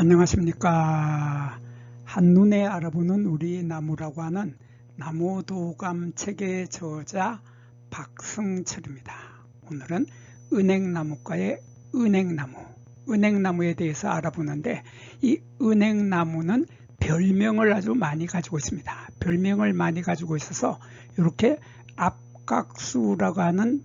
안녕하십니까. 한눈에 알아보는 우리 나무라고 하는 나무도감 책의 저자 박승철입니다. 오늘은 은행나무과의 은행나무에 대해서 알아보는데, 이 은행나무는 별명을 아주 많이 가지고 있습니다. 별명을 많이 가지고 있어서 이렇게 앞각수라고 하는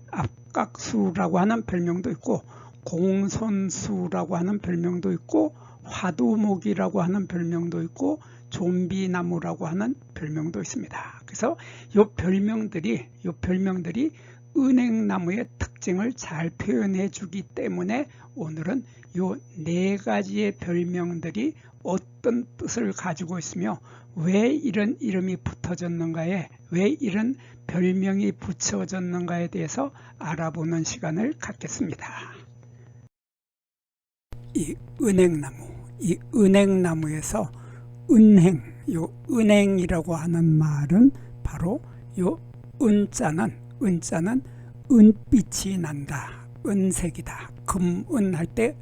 별명도 있고, 공손수라고 하는 별명도 있고, 화두목이라고 하는 별명도 있고, 좀비나무라고 하는 별명도 있습니다. 그래서 이 별명들이 은행나무의 특징을 잘 표현해 주기 때문에 오늘은 이 네 가지의 별명들이 어떤 뜻을 가지고 있으며 왜 이런 이름이 붙어졌는가에, 왜 이런 별명이 붙여졌는가에 대해서 알아보는 시간을 갖겠습니다. 이 은행나무에서 요 은행이라고 하는 말은 바로 요 은자는 은빛이 난다, 은색이다. 금은 할 때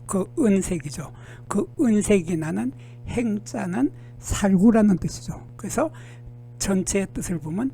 그 은색이죠. 그 은색이 나는 행자는 살구라는 뜻이죠. 그래서 전체의 뜻을 보면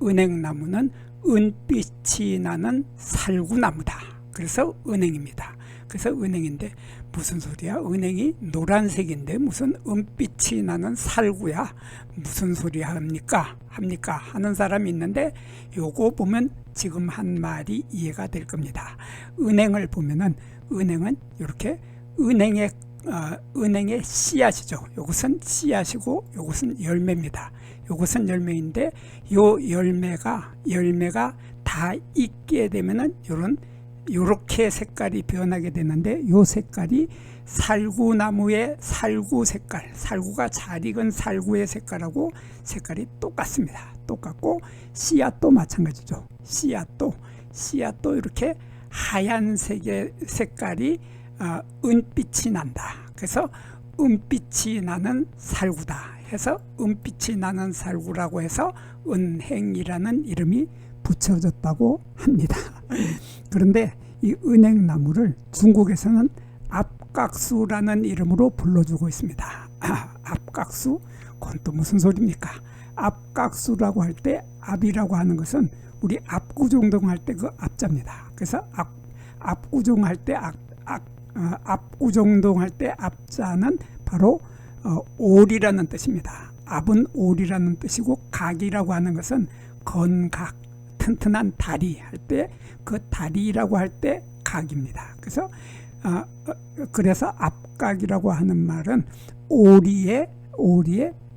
은행나무는 은빛이 나는 살구나무다. 그래서 은행입니다. 그래서 은행인데 무슨 소리야? 은행이 노란색인데 무슨 은빛이 나는 살구야? 무슨 소리 합니까? 하는 사람이 있는데, 요거 보면 지금 한 말이 이해가 될 겁니다. 은행을 보면은 은행은 이렇게 은행의 씨앗이죠. 요것은 씨앗이고 요것은 열매입니다. 요것은 열매인데, 요 열매가 다 익게 되면은 요렇게 색깔이 변하게 되는데, 요 색깔이 살구나무의 살구 색깔, 살구가 잘 익은 살구의 색깔하고 색깔이 똑같습니다. 똑같고, 씨앗도 마찬가지죠. 씨앗도 이렇게 하얀색의 색깔이 은빛이 난다. 그래서 은빛이 나는 살구다 해서 은빛이 나는 살구라고 해서 은행이라는 이름이 붙여졌다고 합니다. 그런데 이 은행나무를 중국에서는 앞각수라는 이름으로 불러주고 있습니다. 앞각수? 그건 또 무슨 소리입니까? 앞각수라고 할 때, 앞이라고 하는 것은 우리 압구정동 할 때 그 앞자입니다. 그래서 압구정 할 때 압구정동 할 때 앞자는 바로 올이라는 뜻입니다. 압은 올이라는 뜻이고, 각이라고 하는 것은 건각, 튼튼한 다리 할 때 그 다리라고 할 때 각입니다. 그래서 앞각이라고 하는 말은 오리의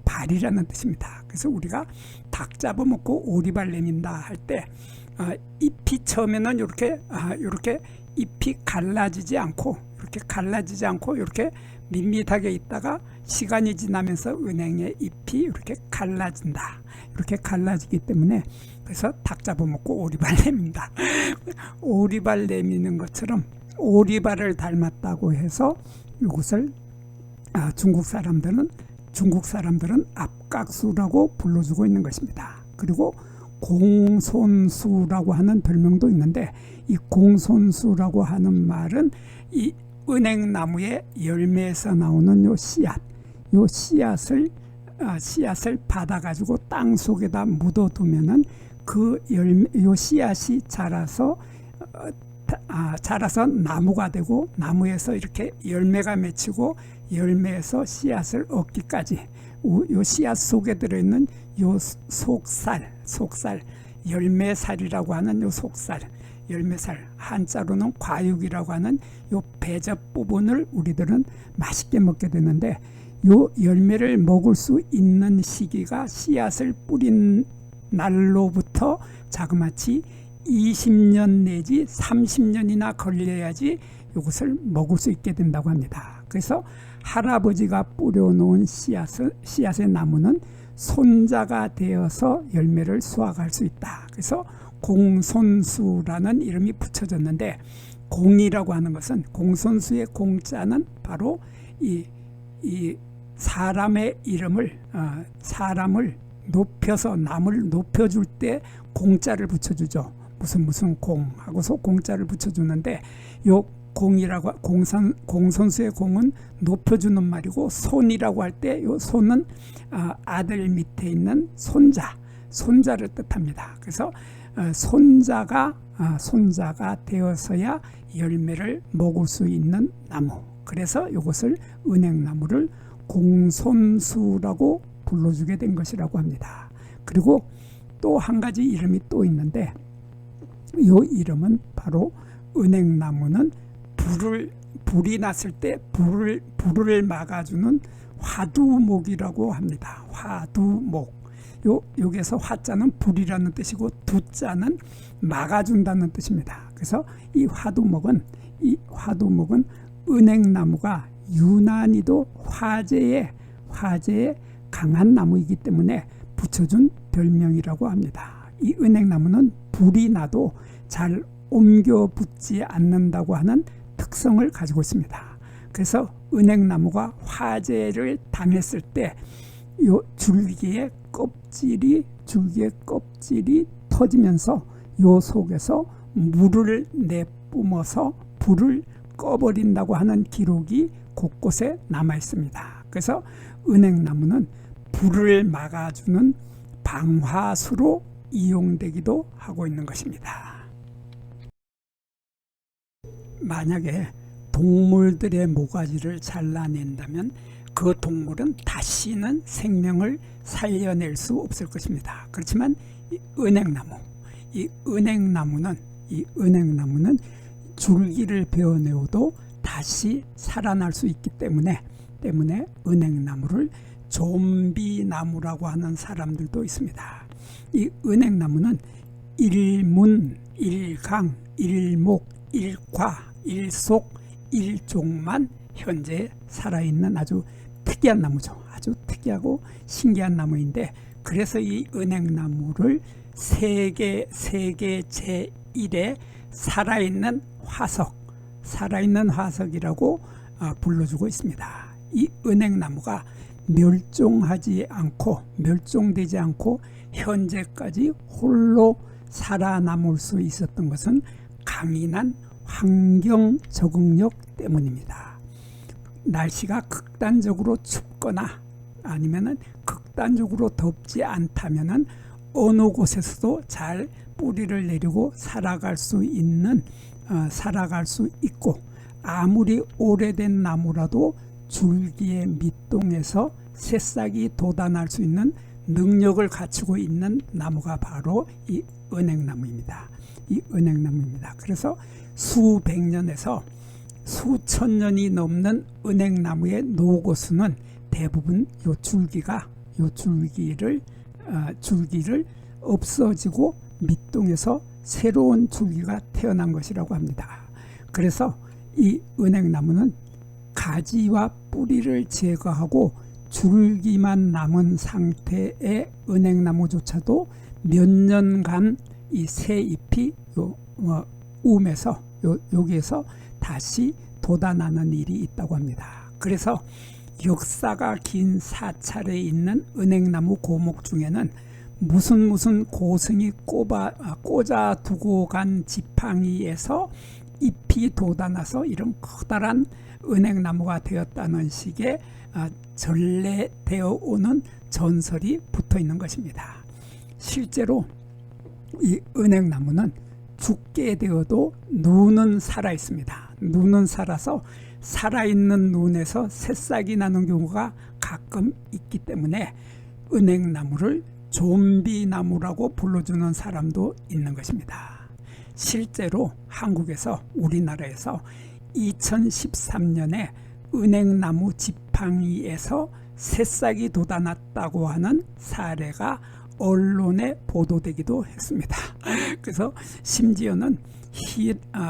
발이라는 뜻입니다. 그래서 우리가 닭 잡아먹고 오리발 내민다 할 때 잎이 처음에는 이렇게 잎이 갈라지지 않고 이렇게 밋밋하게 있다가 시간이 지나면서 은행의 잎이 이렇게 갈라진다. 이렇게 갈라지기 때문에, 그래서 닭 잡아먹고 오리발 내민다. 오리발 내미는 것처럼 오리발을 닮았다고 해서 이것을 중국 사람들은 앞각수라고 불러주고 있는 것입니다. 그리고 공손수라고 하는 별명도 있는데, 이 공손수라고 하는 말은 이 은행나무의 열매에서 나오는 요 씨앗을 받아가지고 땅 속에다 묻어두면은 요 씨앗이 자라서 나무가 되고, 나무에서 이렇게 열매가 맺히고, 열매에서 씨앗을 얻기까지 요 씨앗 속에 들어있는 요 속살, 열매살이라고 하는 요 속살, 열매살, 한자로는 과육이라고 하는 요 배접 부분을 우리들은 맛있게 먹게 되는데, 요 열매를 먹을 수 있는 시기가 씨앗을 뿌린 날로부터 자그마치 20년 내지 30년이나 걸려야지 이것을 먹을 수 있게 된다고 합니다. 그래서 할아버지가 뿌려놓은 씨앗의 나무는 손자가 되어서 열매를 수확할 수 있다. 그래서 공손수라는 이름이 붙여졌는데, 공이라고 하는 것은, 공손수의 공자는 바로 이 사람의 이름을, 사람을 높여서 남을 높여줄 때 공자를 붙여주죠. 무슨 공 하고서 공자를 붙여주는데, 요 공이라고 공선수의 공은 높여주는 말이고, 손이라고 할 때 이 손은 아들 밑에 있는 손자를 뜻합니다. 그래서 손자가 되어서야 열매를 먹을 수 있는 나무. 그래서 이것을 은행나무를 공손수라고 불러주게 된 것이라고 합니다. 그리고 또 한 가지 이름이 또 있는데, 이 이름은 바로 은행나무는 불이 났을 때 불을 막아주는 화두목이라고 합니다. 화두목. 여기에서 화자는 불이라는 뜻이고 두자는 막아준다는 뜻입니다. 그래서 이 화두목은 은행나무가 유난히도 화재에 강한 나무이기 때문에 붙여준 별명이라고 합니다. 이 은행나무는 불이 나도 잘 옮겨 붙지 않는다고 하는 특성을 가지고 있습니다. 그래서 은행나무가 화재를 당했을 때 이 줄기의 껍질이 터지면서 이 속에서 물을 내뿜어서 불을 꺼버린다고 하는 기록이 곳곳에 남아 있습니다. 그래서 은행나무는 불을 막아주는 방화수로 이용되기도 하고 있는 것입니다. 만약에 동물들의 모가지를 잘라낸다면 그 동물은 다시는 생명을 살려낼 수 없을 것입니다. 그렇지만 이 은행나무는 줄기를 베어내어도 다시 살아날 수 있기 때문에 은행나무를 좀비나무라고 하는 사람들도 있습니다. 이 은행나무는 일문, 일강, 일목, 일과, 일속, 일종만 현재 살아있는 아주 특이한 나무죠. 아주 특이하고 신기한 나무인데, 그래서 이 은행나무를 세계 제1의 살아있는 화석이라고 불러주고 있습니다. 이 은행나무가 멸종되지 않고 현재까지 홀로 살아남을 수 있었던 것은 강인한 환경 적응력 때문입니다. 날씨가 극단적으로 춥거나 아니면은 극단적으로 덥지 않다면은 어느 곳에서도 잘 뿌리를 내리고 살아갈 수 있고, 아무리 오래된 나무라도 줄기의 밑동에서 새싹이 돋아날 수 있는 능력을 갖추고 있는 나무가 바로 이 은행나무입니다. 그래서 수백 년에서 수천 년이 넘는 은행나무의 노고수는 대부분 요 줄기를 없어지고 밑동에서 새로운 줄기가 태어난 것이라고 합니다. 그래서 이 은행나무는 가지와 뿌리를 제거하고 줄기만 남은 상태의 은행나무조차도 몇 년간 이 새 잎이 여기에서 다시 돋아나는 일이 있다고 합니다. 그래서 역사가 긴 사찰에 있는 은행나무 고목 중에는 무슨 고승이 꽂아 두고 간 지팡이에서 잎이 돋아나서 이런 커다란 은행나무가 되었다는 식의 전래되어 오는 전설이 붙어 있는 것입니다. 실제로 이 은행나무는 죽게 되어도 눈은 살아 있습니다. 눈은 살아서 살아있는 눈에서 새싹이 나는 경우가 가끔 있기 때문에 은행나무를 좀비나무라고 불러주는 사람도 있는 것입니다. 실제로 우리나라에서 2013년에 은행나무 지팡이에서 새싹이 돋아났다고 하는 사례가 언론에 보도되기도 했습니다. 그래서 심지어는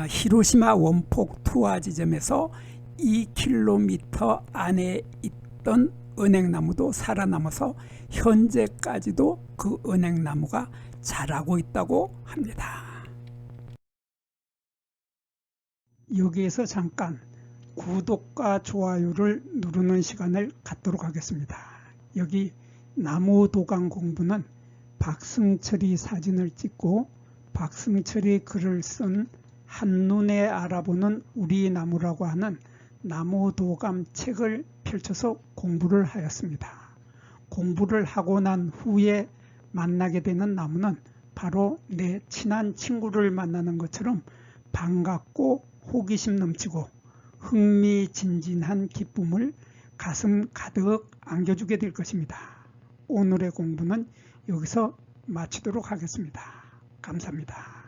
히로시마 원폭 투하 지점에서 2km 안에 있던 은행나무도 살아남아서 현재까지도 그 은행나무가 자라고 있다고 합니다. 여기에서 잠깐 구독과 좋아요를 누르는 시간을 갖도록 하겠습니다. 여기 나무 도감 공부는 박승철이 사진을 찍고 박승철이 글을 쓴 한눈에 알아보는 우리 나무라고 하는 나무도감 책을 펼쳐서 공부를 하였습니다. 공부를 하고 난 후에 만나게 되는 나무는 바로 내 친한 친구를 만나는 것처럼 반갑고 호기심 넘치고 흥미진진한 기쁨을 가슴 가득 안겨주게 될 것입니다. 오늘의 공부는 여기서 마치도록 하겠습니다. 감사합니다.